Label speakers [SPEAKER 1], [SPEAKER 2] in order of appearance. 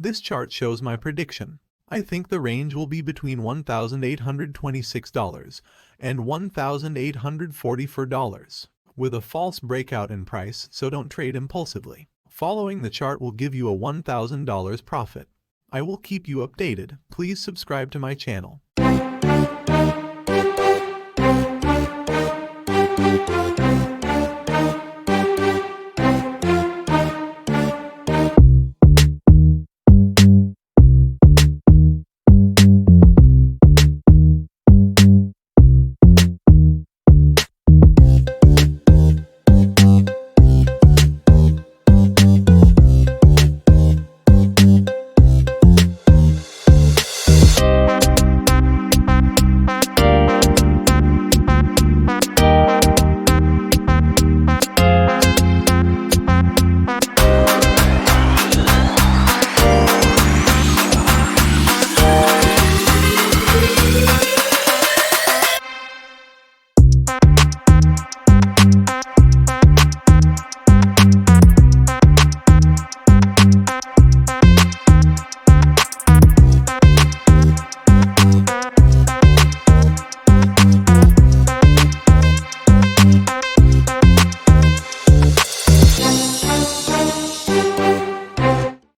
[SPEAKER 1] This chart shows my prediction. I think the range will be between $1,826 and $1,844, with a false breakout in price, so don't trade impulsively. Following the chart will give you a $1,000 profit. I will keep you updated. Please subscribe to my channel.